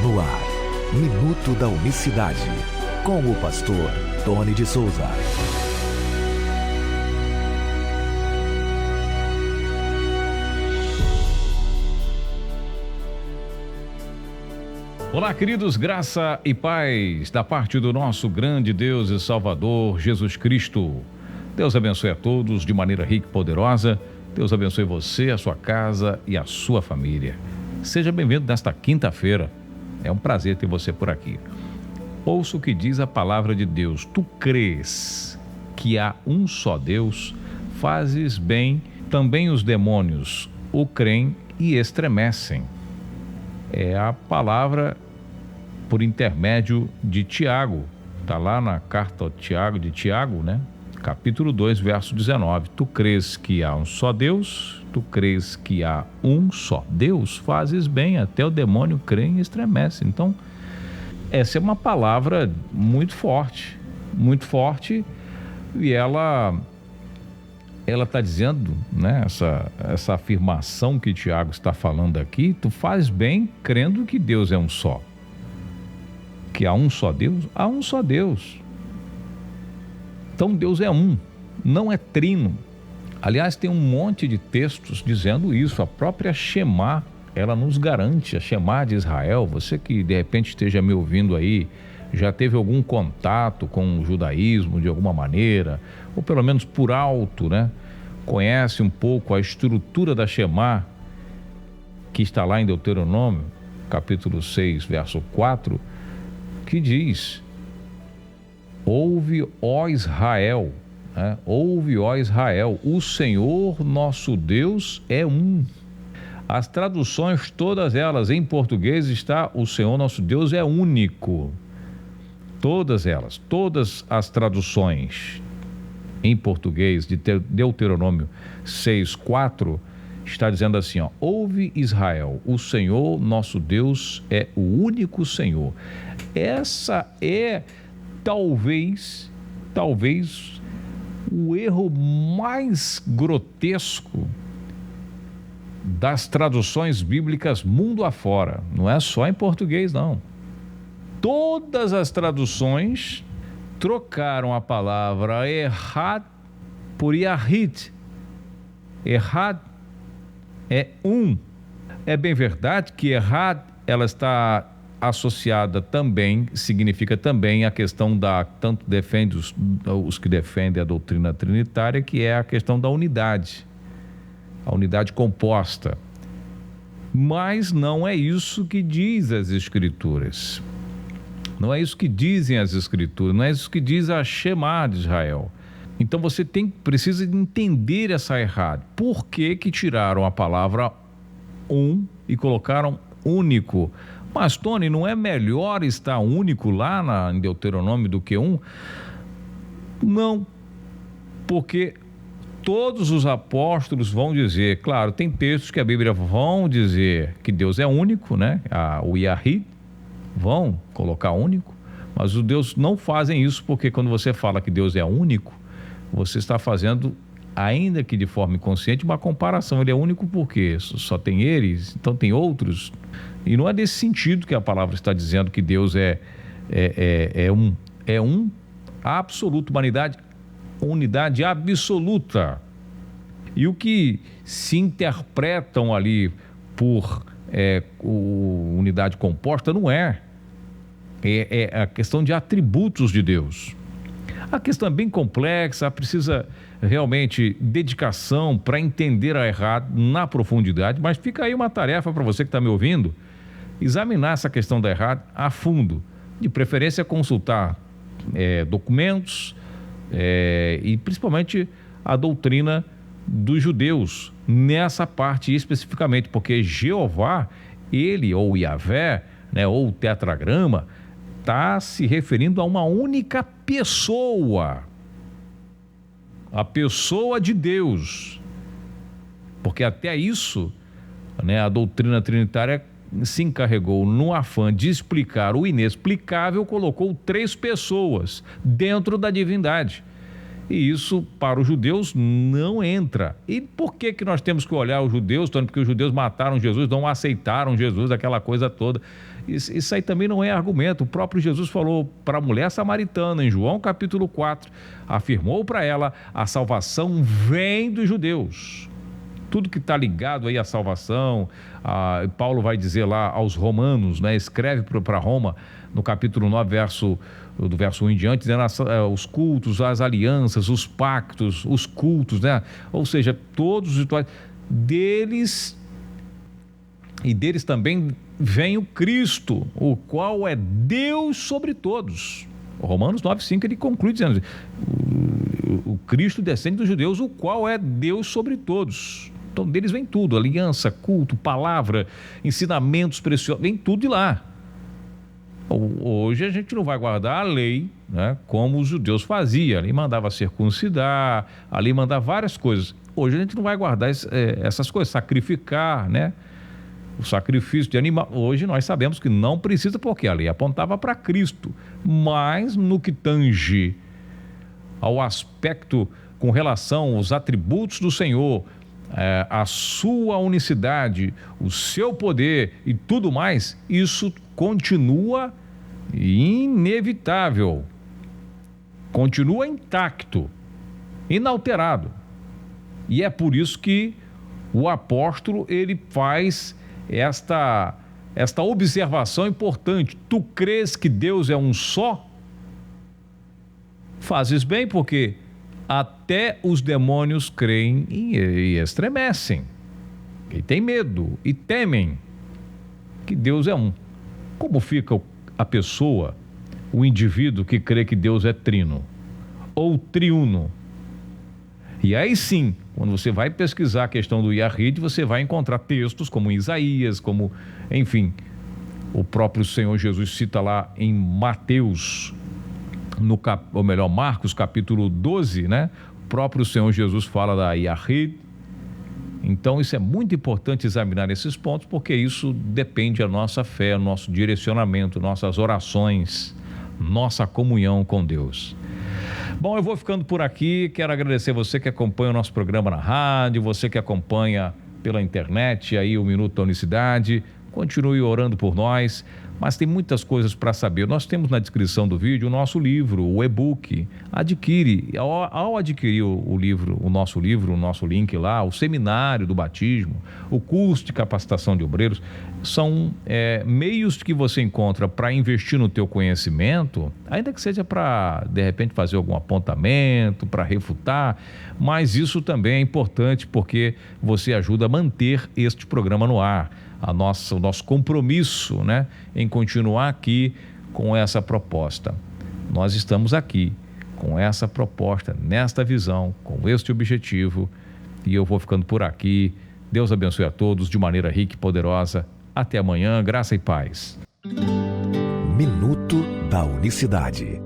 No ar, Minuto da Unicidade, com o pastor Tony de Souza. Olá, queridos, graça e paz da parte do nosso grande Deus e Salvador, Jesus Cristo. Deus abençoe a todos de maneira rica e poderosa. Deus abençoe você, a sua casa e a sua família. Seja bem-vindo nesta quinta-feira. É um prazer ter você por aqui. Ouça o que diz a palavra de Deus. Tu crês que há um só Deus? Fazes bem. Também os demônios o creem e estremecem. É a palavra por intermédio de Tiago. Está lá na carta de Tiago, né? Capítulo 2, verso 19. Tu crês que há um só Deus? Tu crês que há um só Deus? Fazes bem, até o demônio crê e estremece. Então, essa é uma palavra muito forte, e ela está dizendo, né, essa afirmação que Tiago está falando aqui, tu faz bem crendo que Deus é um só. Que há um só Deus? Há um só Deus. Então Deus é um, não é trino. Aliás, tem um monte de textos dizendo isso. A própria Shema, ela nos garante, a Shema de Israel. Você que de repente esteja me ouvindo aí, já teve algum contato com o judaísmo de alguma maneira, ou pelo menos por alto, né? Conhece um pouco a estrutura da Shema, que está lá em Deuteronômio, capítulo 6, verso 4, que diz: ouve, ó Israel, né? Ouve, ó Israel, o Senhor nosso Deus é um. As traduções, todas elas, em português está: o Senhor nosso Deus é único. Todas elas, todas as traduções em português de Deuteronômio 6:4 está dizendo assim, ó: ouve Israel, o Senhor nosso Deus é o único Senhor. Essa é talvez o erro mais grotesco das traduções bíblicas mundo afora. Não é só em português, não. Todas as traduções trocaram a palavra errad por yahid. Errad é um. É bem verdade que errad, ela está associada também, significa também a questão tanto defende os que defendem a doutrina trinitária, que é a questão da unidade, a unidade composta. Mas não é isso que diz as Escrituras. Não é isso que dizem as Escrituras, não é isso que diz a Shema de Israel. Então você precisa entender essa errada. Por que tiraram a palavra um e colocaram único? Mas, Tony, não é melhor estar único lá em Deuteronômio do que um? Não, porque todos os apóstolos vão dizer, claro, tem textos que a Bíblia vão dizer que Deus é único, né? O Yahid, vão colocar único, mas os Deus não fazem isso, porque quando você fala que Deus é único, você está fazendo, ainda que de forma inconsciente, uma comparação. Ele é único porque só tem eles, então tem outros. E não é desse sentido que a palavra está dizendo que Deus é um absoluto, unidade absoluta. E o que se interpretam ali por unidade composta não é a questão de atributos de Deus. A questão é bem complexa, precisa realmente dedicação para entender a errada na profundidade, mas fica aí uma tarefa para você que está me ouvindo, examinar essa questão da errada a fundo, de preferência consultar documentos e principalmente a doutrina dos judeus, nessa parte especificamente, porque Jeová, ele ou Yahvé, né, ou o tetragrama, está se referindo a uma única pessoa, a pessoa de Deus, porque até isso, né, a doutrina trinitária se encarregou, no afã de explicar o inexplicável, colocou 3 pessoas dentro da divindade. E isso, para os judeus, não entra. E por que nós temos que olhar os judeus, Tony? Porque os judeus mataram Jesus, não aceitaram Jesus, aquela coisa toda. Isso aí também não é argumento. O próprio Jesus falou para a mulher samaritana, em João capítulo 4, afirmou para ela: a salvação vem dos judeus. Tudo que está ligado aí à salvação, Paulo vai dizer lá aos romanos, né? Escreve para Roma, no capítulo 9, do verso 1 em diante, dizendo os cultos, as alianças, os pactos, os cultos, né? Ou seja, todos os rituais deles, e deles também vem o Cristo, o qual é Deus sobre todos. Romanos 9,5 ele conclui dizendo: o Cristo descende dos judeus, o qual é Deus sobre todos. Então deles vem tudo: aliança, culto, palavra, ensinamentos preciosos, vem tudo de lá. Hoje a gente não vai guardar a lei, né, como os judeus faziam. Ali mandava circuncidar, ali mandava várias coisas. Hoje a gente não vai guardar essas coisas, sacrificar, né? O sacrifício de animal. Hoje nós sabemos que não precisa, porque a lei apontava para Cristo. Mas no que tange ao aspecto com relação aos atributos do Senhor, a sua unicidade, o seu poder e tudo mais, isso continua inevitável, continua intacto, inalterado. E é por isso que o apóstolo ele faz esta observação importante: tu crês que Deus é um só? Fazes bem, porque até os demônios creem e estremecem, e têm medo e temem que Deus é um. Como fica a pessoa, o indivíduo que crê que Deus é trino ou triuno? E aí sim, quando você vai pesquisar a questão do Yahrid, você vai encontrar textos como Isaías, como, enfim, o próprio Senhor Jesus cita lá em Mateus, Marcos capítulo 12, né? O próprio Senhor Jesus fala da Yahrid. Então isso é muito importante examinar esses pontos, porque isso depende da nossa fé, nosso direcionamento, nossas orações, nossa comunhão com Deus. Bom, eu vou ficando por aqui. Quero agradecer você que acompanha o nosso programa na rádio, você que acompanha pela internet aí o Minuto da Unicidade. Continue orando por nós, mas tem muitas coisas para saber. Nós temos na descrição do vídeo o nosso livro, o e-book. Adquire. Ao adquirir o livro, o nosso link lá, o seminário do batismo, o curso de capacitação de obreiros, são meios que você encontra para investir no teu conhecimento, ainda que seja para, de repente, fazer algum apontamento, para refutar, mas isso também é importante porque você ajuda a manter este programa no ar. O nosso compromisso, né, em continuar aqui com essa proposta. Nós estamos aqui com essa proposta, nesta visão, com este objetivo, e eu vou ficando por aqui. Deus abençoe a todos de maneira rica e poderosa. Até amanhã, graça e paz. Minuto da Unicidade.